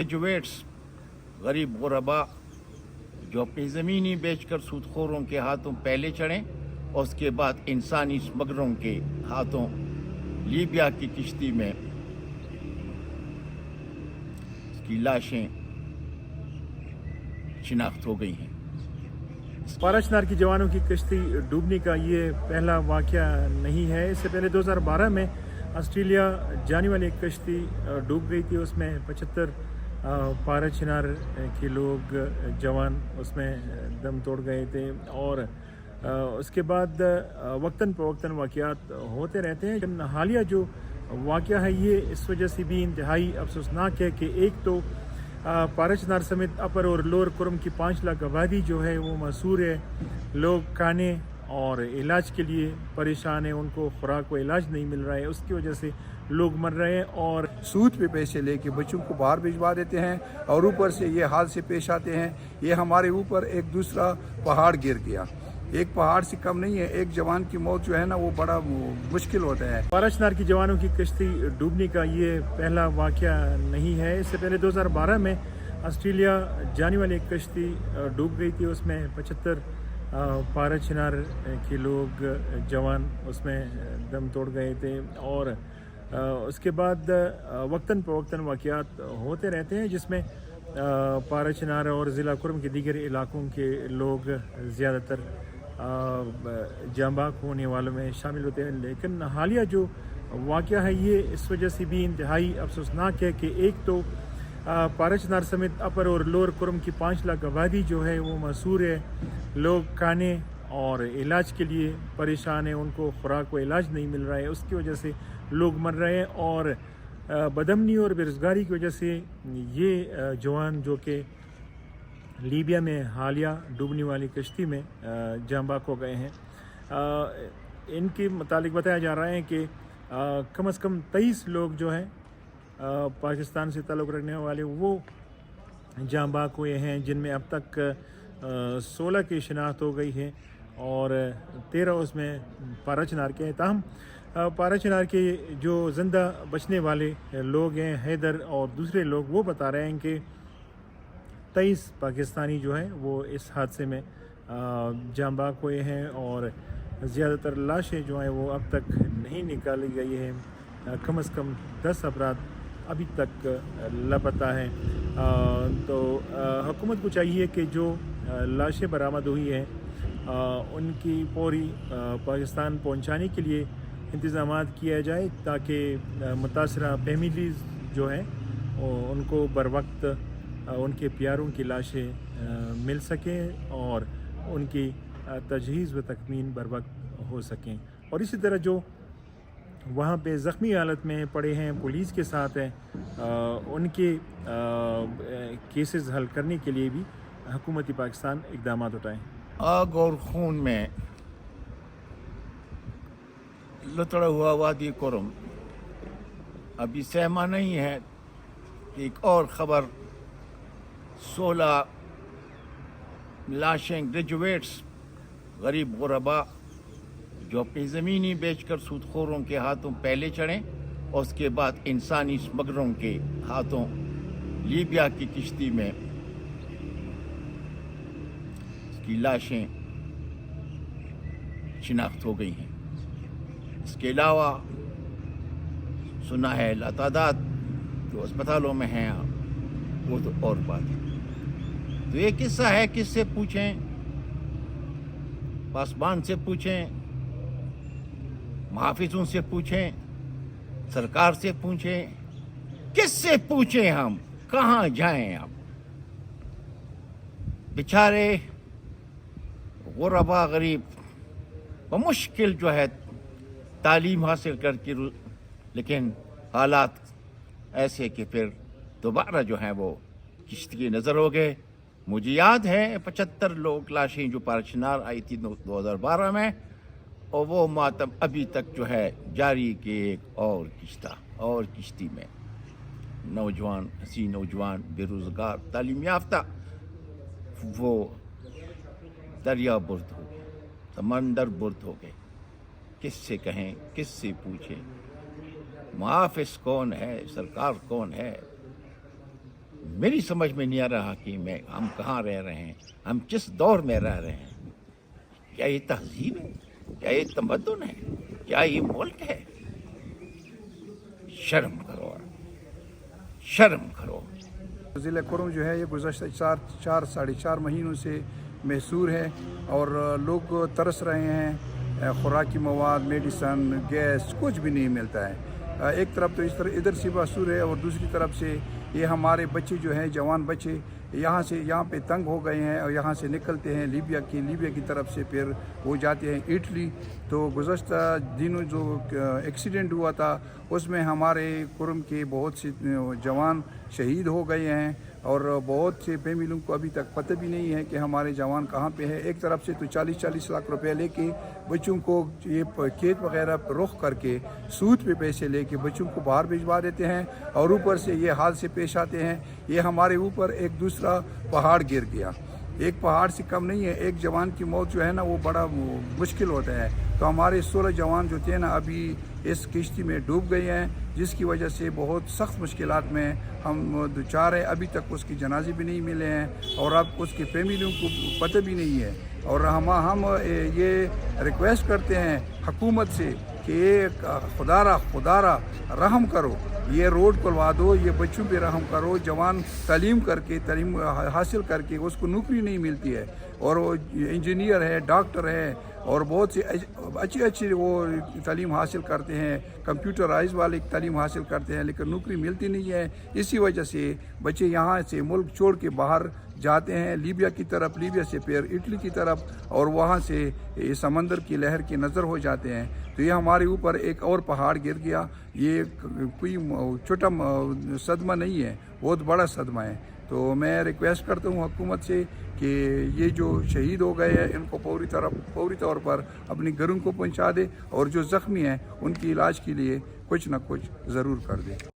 Graduates गरीब गुरबा जो अपनी ज़मीनी बेचकर सूदखोरों के हाथों पहले चढ़ें और उसके बाद इंसानी स्मगलरों के हाथों लीबिया की किश्ती में उसकी लाशें शिनाख्त हो गई हैं। पाराचनार की जवानों की कश्ती डूबने का ये पहला वाक़या नहीं है। इससे पहले 2012 में ऑस्ट्रेलिया जाने वाली एक कश्ती डूब गई थी। उसमें 75 पाराचनार के लोग जवान उसमें दम तोड़ गए थे और उसके बाद वक्तन फ़वक्तन वाक़यात होते रहते हैं। लेकिन हालिया जो वाक़या है ये इस वजह से भी इंतहाई अफसोसनाक है कि एक तो पाराचनार समेत अपर और लोअर कुरम की 5 लाख आबादी जो है वो मसूर है। लोग खाने और इलाज के लिए परेशान हैं, उनको खुराक व इलाज नहीं मिल रहा है, उसकी वजह से लोग मर रहे हैं और सूद पे पैसे लेके बच्चों को बाहर भिजवा देते हैं और ऊपर से ये हाल से पेश आते हैं। ये हमारे ऊपर एक दूसरा पहाड़ गिर गया, एक पहाड़ से कम नहीं है। एक जवान की मौत जो है ना वो बड़ा मुश्किल होता है। पाराचनार की जवानों की कश्ती डूबने का ये पहला वाक़या नहीं है। इससे पहले 2012 में ऑस्ट्रेलिया जाने वाली एक कश्ती डूब गई थी। उसमें 75 पाराचनार के लोग जवान उसमें दम तोड़ गए थे और उसके बाद वक्तन फ़वक्तन वाक़यात होते रहते हैं जिसमें पाराचनार और ज़िला कुरम के दीगर इलाकों के लोग ज़्यादातर जांबाक होने वालों में शामिल होते हैं। लेकिन हालिया जो वाक़या है ये इस वजह से भी इंतहाई अफसोसनाक है कि एक तो पाराचनार समेत अपर और लोअर कुरम की 5 लाख आबादी जो है वो मसूर है। लोग खाने और इलाज के लिए परेशान हैं, उनको खुराक व इलाज नहीं मिल रहा है, उसकी वजह से लोग मर रहे हैं और बदमनी और बेरोज़गारी की वजह से ये जवान जो कि लीबिया में हालिया डूबने वाली कश्ती में जांबाक हो गए हैं, इनके मुतालिक बताया जा रहा है कि कम से कम 23 लोग जो हैं पाकिस्तान से ताल्लुक़ रखने वाले वो जांबाक हुए हैं, जिनमें अब तक 16 की शिनाख्त हो गई है और 13 उसमें पाराचनार के हैं। ताहम पाराचनार के जो ज़िंदा बचने वाले लोग हैं, हैदर और दूसरे लोग, वो बता रहे हैं कि 23 पाकिस्तानी जो हैं वो इस हादसे में जांबाक हुए हैं और ज़्यादातर लाशें जो हैं वो अब तक नहीं निकाली गई हैं। कम से कम 10 अफराद अभी तक लापता हैं। तो हुकूमत को चाहिए कि जो लाशें बरामद हुई हैं उनकी फौरी पाकिस्तान पहुंचाने के लिए इंतज़ामात किया जाए ताकि मुतासरा फैमिलीज़ जो हैं उनको बर वक्त उनके प्यारों की लाशें मिल सकें और उनकी तजहीज़ व तकमीन बर वक्त हो सकें। और इसी तरह जो वहाँ पे ज़ख्मी हालत में पड़े हैं, पुलिस के साथ हैं, उनके केसेस हल करने के लिए भी हुकूमत पाकिस्तान इक़दाम उठाएँ। आग और खून में लतड़ा हुआ वादी कुरम अभी सहमा नहीं है कि एक और ख़बर 16 लाशें ग्रेजुएट्स गरीब गुरबा जो अपनी ज़मीनी बेचकर सूदखोरों के हाथों पहले चढ़ें और उसके बाद इंसानी स्मगलरों के हाथों लीबिया की किश्ती में उसकी लाशें शिनाख्त हो गई हैं। इसके अलावा सुना है लातादाद जो अस्पतालों में हैं, वो तो और बात है। तो ये किस्सा है, किससे पूछें? पासबान से पूछें, मुहाफिजों से पूछें, सरकार से पूछें, किससे पूछें? हम कहाँ जाएं? अब बेचारे गुरबा गरीब मुश्किल जो है तालीम हासिल करके, लेकिन हालात ऐसे कि फिर दोबारा जो हैं वो किश्ती की नज़र हो गए। मुझे याद है 75 लोग लाशें जो पाराचनार आई थी 2012 में, और वो मातम अभी तक जो है जारी कि एक और किश्ती में नौजवान, हसी नौजवान, बेरोज़गार, तालीम याफ्ता, वो दरिया बुर्द हो गए, समंदर बुर्द हो गए। किससे कहें, किससे पूछें? मुहाफ़िज़ कौन है, सरकार कौन है? میری سمجھ میں نہیں آ رہا کہ ہم کہاں رہ رہے ہیں، ہم کس دور میں رہ رہے ہیں۔ کیا یہ تہذیب ہے؟ کیا یہ تمدن ہے؟ کیا یہ ملک ہے؟ شرم کرو، شرم کرو۔ ضلع کرم جو ہے یہ گزشتہ 4.5 مہینوں سے محصور ہے اور لوگ ترس رہے ہیں، خوراکی مواد، میڈیسن، گیس کچھ بھی نہیں ملتا ہے۔ ایک طرف تو اس طرح ادھر سے محصور ہے اور دوسری طرف سے یہ ہمارے بچے جو ہیں، جوان بچے یہاں پہ تنگ ہو گئے ہیں اور یہاں سے نکلتے ہیں لیبیا کی طرف سے، پھر وہ جاتے ہیں اٹلی۔ تو گزشتہ دنوں جو ایکسیڈنٹ ہوا تھا اس میں ہمارے کرم کے بہت سے جوان شہید ہو گئے ہیں اور بہت سے فیملیوں کو ابھی تک پتہ بھی نہیں ہے کہ ہمارے جوان کہاں پہ ہے۔ ایک طرف سے تو 40 لاکھ روپے لے کے بچوں کو یہ کھیت وغیرہ رخ کر کے سود پہ پیسے لے کے بچوں کو باہر بھجوا دیتے ہیں اور اوپر سے یہ حال سے پیش آتے ہیں۔ یہ ہمارے اوپر ایک دوسرا پہاڑ گر گیا، ایک پہاڑ سے کم نہیں ہے۔ ایک جوان کی موت جو ہے نا وہ بڑا مشکل ہوتا ہے۔ تو ہمارے 16 جوان جو تھے نا ابھی اس کشتی میں ڈوب گئے ہیں، جس کی وجہ سے بہت سخت مشکلات میں ہم دوچار ہیں۔ ابھی تک اس کی جنازے بھی نہیں ملے ہیں اور اب اس کی فیملیوں کو پتہ بھی نہیں ہے۔ اور ہم یہ ریکویسٹ کرتے ہیں حکومت سے کہ خدا را رحم کرو، یہ روڈ کھلوا دو، یہ بچوں پہ رحم کرو۔ جوان تعلیم حاصل کر کے اس کو نوکری نہیں ملتی ہے اور وہ انجینئر ہے، ڈاکٹر ہے اور بہت سے اچھی وہ تعلیم حاصل کرتے ہیں، کمپیوٹرائز والے تعلیم حاصل کرتے ہیں، لیکن نوکری ملتی نہیں ہے۔ اسی وجہ سے بچے یہاں سے ملک چھوڑ کے باہر جاتے ہیں، لیبیا کی طرف، لیبیا سے پھر اٹلی کی طرف، اور وہاں سے سمندر کی لہر کی نظر ہو جاتے ہیں۔ تو یہ ہمارے اوپر ایک اور پہاڑ گر گیا۔ یہ کوئی چھوٹا صدمہ نہیں ہے، بہت بڑا صدمہ ہے۔ تو میں ریکویسٹ کرتا ہوں حکومت سے کہ یہ جو شہید ہو گئے ہیں ان کو فوری طور پر اپنے گھروں کو پہنچا دے اور جو زخمی ہیں ان کی علاج کے لیے کچھ نہ کچھ ضرور کر دے۔